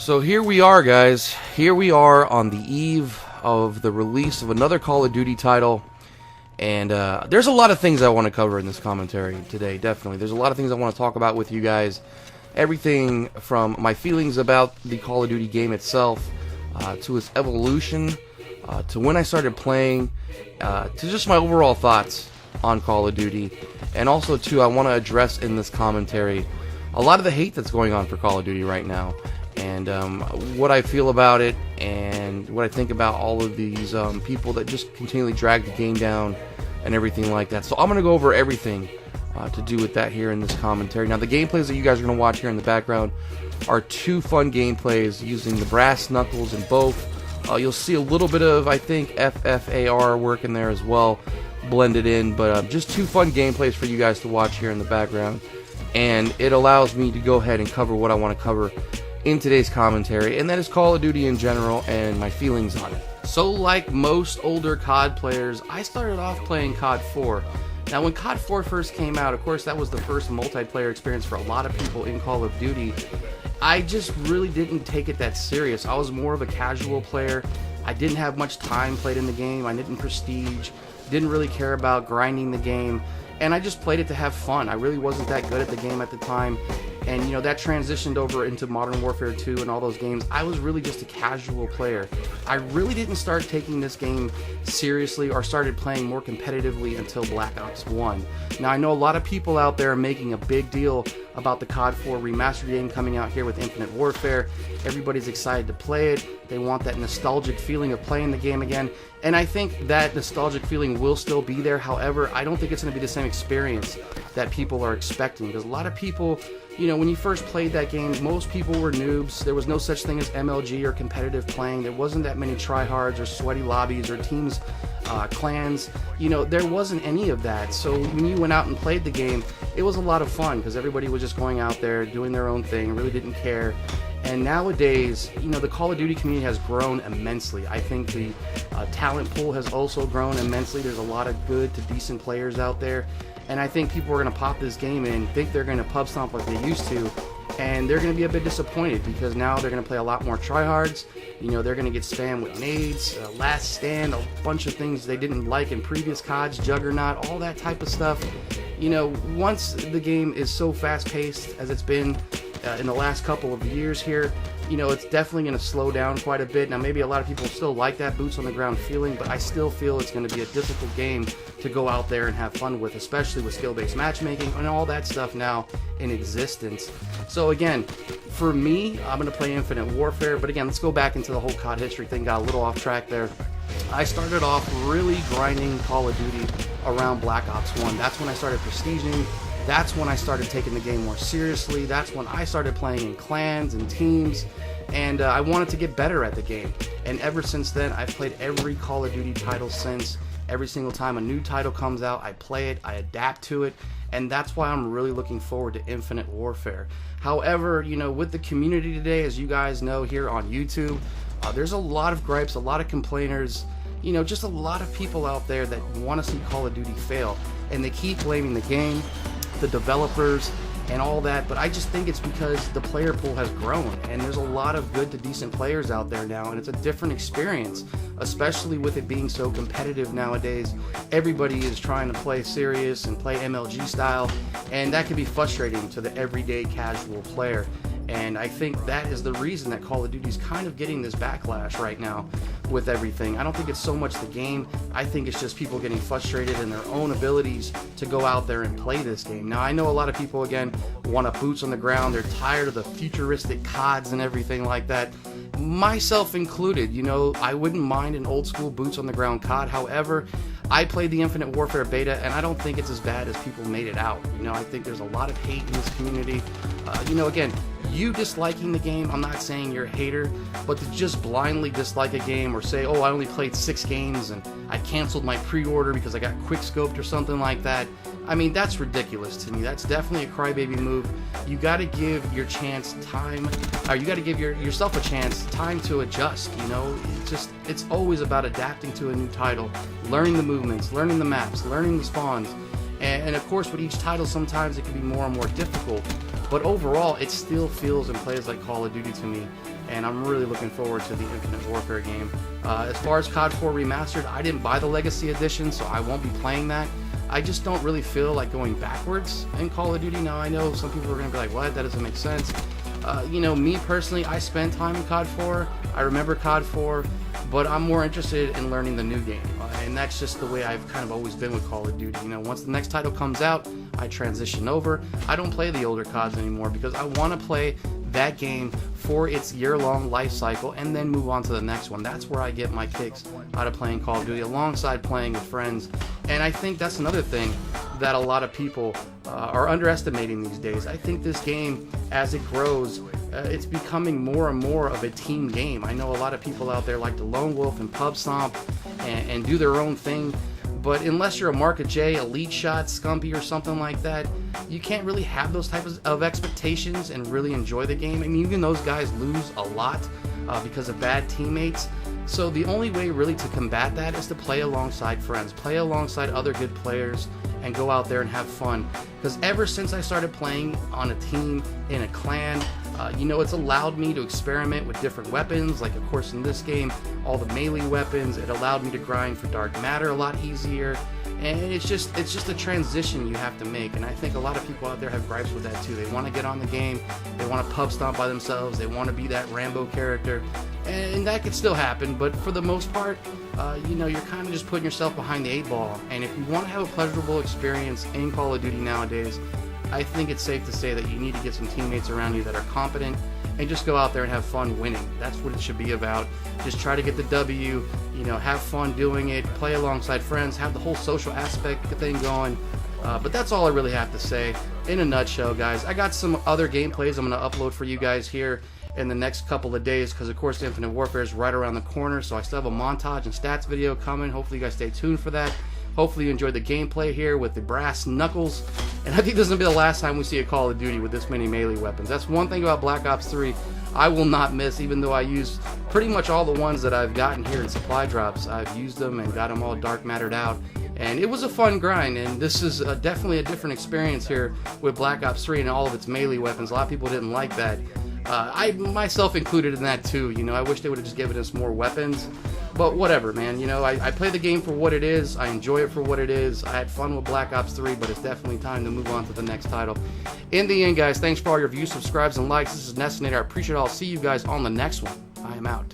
So here we are, guys. Here we are on the eve of the release of another Call of Duty title. And there's a lot of things I want to cover in this commentary today, definitely. There's a lot of things I want to talk about with you guys. Everything from my feelings about the Call of Duty game itself, to its evolution, to when I started playing, to just my overall thoughts on Call of Duty. And also, too, I want to address in this commentary a lot of the hate that's going on for Call of Duty right now. And what I feel about it, and what I think about all of these people that just continually drag the game down and everything like that. So I'm going to go over everything to do with that here in this commentary. Now, the gameplays that you guys are going to watch here in the background are two fun gameplays using the brass knuckles in both. You'll see a little bit of, I think, FFAR work in there as well, blended in. But just two fun gameplays for you guys to watch here in the background. And it allows me to go ahead and cover what I want to cover in today's commentary, and that is Call of Duty in general and my feelings on it. So like most older COD players, I started off playing COD 4. Now when COD 4 first came out, of course that was the first multiplayer experience for a lot of people in Call of Duty. I just really didn't take it that serious. I was more of a casual player. I didn't have much time played in the game. I didn't prestige, didn't really care about grinding the game, and I just played it to have fun. I really wasn't that good at the game at the time. And, you know, that transitioned over into Modern Warfare 2 and all those games. I was really just a casual player. I really didn't start taking this game seriously or started playing more competitively until Black Ops 1. Now, I know a lot of people out there are making a big deal about the COD 4 remastered game coming out here with Infinite Warfare. Everybody's excited to play it. They want that nostalgic feeling of playing the game again. And I think that nostalgic feeling will still be there. However, I don't think it's going to be the same experience that people are expecting. Because a lot of people, you know, when you first played that game, most people were noobs. There was no such thing as MLG or competitive playing. There wasn't that many tryhards or sweaty lobbies or teams, clans. You know, there wasn't any of that. So when you went out and played the game, it was a lot of fun because everybody was just going out there doing their own thing, really didn't care. And nowadays, you know, the Call of Duty community has grown immensely. I think the talent pool has also grown immensely. There's a lot of good to decent players out there. And I think people are going to pop this game in, think they're going to pub stomp like they used to, and they're going to be a bit disappointed because now they're going to play a lot more tryhards. You know, they're going to get spammed with nades, last stand, a bunch of things they didn't like in previous CODs, Juggernaut, all that type of stuff. You know, once the game is so fast-paced as it's been in the last couple of years here, you know, it's definitely going to slow down quite a bit. Now, maybe a lot of people still like that boots on the ground feeling, but I still feel it's going to be a difficult game to go out there and have fun with, especially with skill-based matchmaking and all that stuff now in existence. So again, for me, I'm going to play Infinite Warfare, but again, let's go back into the whole COD history thing. Got a little off track there. I started off really grinding Call of Duty around Black Ops 1. That's when I started prestiging. That's when I started taking the game more seriously. That's when I started playing in clans and teams, and I wanted to get better at the game. And ever since then, I've played every Call of Duty title since. Every single time a new title comes out, I play it, I adapt to it, and that's why I'm really looking forward to Infinite Warfare. However, you know, with the community today, as you guys know here on YouTube, there's a lot of gripes, a lot of complainers, you know, just a lot of people out there that want to see Call of Duty fail, and they keep blaming the game, the developers, and all that, but I just think it's because the player pool has grown and there's a lot of good to decent players out there now, and it's a different experience, especially with it being so competitive nowadays. Everybody is trying to play serious and play MLG style, and that can be frustrating to the everyday casual player. And I think that is the reason that Call of Duty is kind of getting this backlash right now with everything. I don't think it's so much the game. I think it's just people getting frustrated in their own abilities to go out there and play this game. Now, I know a lot of people, again, want a boots on the ground. They're tired of the futuristic CODs and everything like that. Myself included, you know, I wouldn't mind an old school boots on the ground COD. However, I played the Infinite Warfare beta, and I don't think it's as bad as people made it out. You know, I think there's a lot of hate in this community. You know, again, you disliking the game, I'm not saying you're a hater, but to just blindly dislike a game or say, oh, I only played 6 games and I canceled my pre-order because I got quick-scoped or something like that, I mean, that's ridiculous to me. That's definitely a crybaby move. You got to give your chance time, or you got to give yourself a chance, time to adjust, you know? It's always about adapting to a new title, learning the movements, learning the maps, learning the spawns, And of course, with each title, sometimes it can be more and more difficult. But overall, it still feels and plays like Call of Duty to me. And I'm really looking forward to the Infinite Warfare game. As far as COD 4 Remastered, I didn't buy the Legacy Edition, so I won't be playing that. I just don't really feel like going backwards in Call of Duty. Now, I know some people are going to be like, what? That doesn't make sense. You know, me personally, I spent time in COD 4. I remember COD 4, but I'm more interested in learning the new game. And that's just the way I've kind of always been with Call of Duty. You know, once the next title comes out, I transition over. I don't play the older CODs anymore because I want to play that game for its year-long life cycle and then move on to the next one. That's where I get my kicks out of playing Call of Duty alongside playing with friends. And I think that's another thing that a lot of people are underestimating these days. I think this game, as it grows, it's becoming more and more of a team game. I know a lot of people out there like to lone wolf and pub stomp and do their own thing. But unless you're a Marka J, Elite Shot, Scumpy, or something like that, you can't really have those types of expectations and really enjoy the game. I mean, even those guys lose a lot because of bad teammates. So the only way really to combat that is to play alongside friends, play alongside other good players, and go out there and have fun. Because ever since I started playing on a team, in a clan, you know, it's allowed me to experiment with different weapons. Like, of course, in this game, all the melee weapons. It allowed me to grind for dark matter a lot easier. And it's just a transition you have to make. And I think a lot of people out there have gripes with that too. They want to get on the game. They want to pub stomp by themselves. They want to be that Rambo character. And that could still happen. But for the most part, you know, you're kind of just putting yourself behind the 8 ball. And if you want to have a pleasurable experience in Call of Duty nowadays, I think it's safe to say that you need to get some teammates around you that are competent and just go out there and have fun winning. That's what it should be about. Just try to get the W, you know, have fun doing it, play alongside friends, have the whole social aspect thing going. But that's all I really have to say in a nutshell, guys. I got some other gameplays I'm going to upload for you guys here in the next couple of days because, of course, Infinite Warfare is right around the corner, so I still have a montage and stats video coming. Hopefully you guys stay tuned for that. Hopefully you enjoyed the gameplay here with the brass knuckles. And I think this is going to be the last time we see a Call of Duty with this many melee weapons. That's one thing about Black Ops 3 I will not miss, even though I use pretty much all the ones that I've gotten here in supply drops. I've used them and got them all dark mattered out. And it was a fun grind, and this is definitely a different experience here with Black Ops 3 and all of its melee weapons. A lot of people didn't like that. I myself included in that too. You know, I wish they would have just given us more weapons. But whatever, man. You know, I play the game for what it is. I enjoy it for what it is. I had fun with Black Ops 3, but it's definitely time to move on to the next title. In the end, guys, thanks for all your views, subscribes, and likes. This is Nessinator. I appreciate it all. I'll see you guys on the next one. I am out.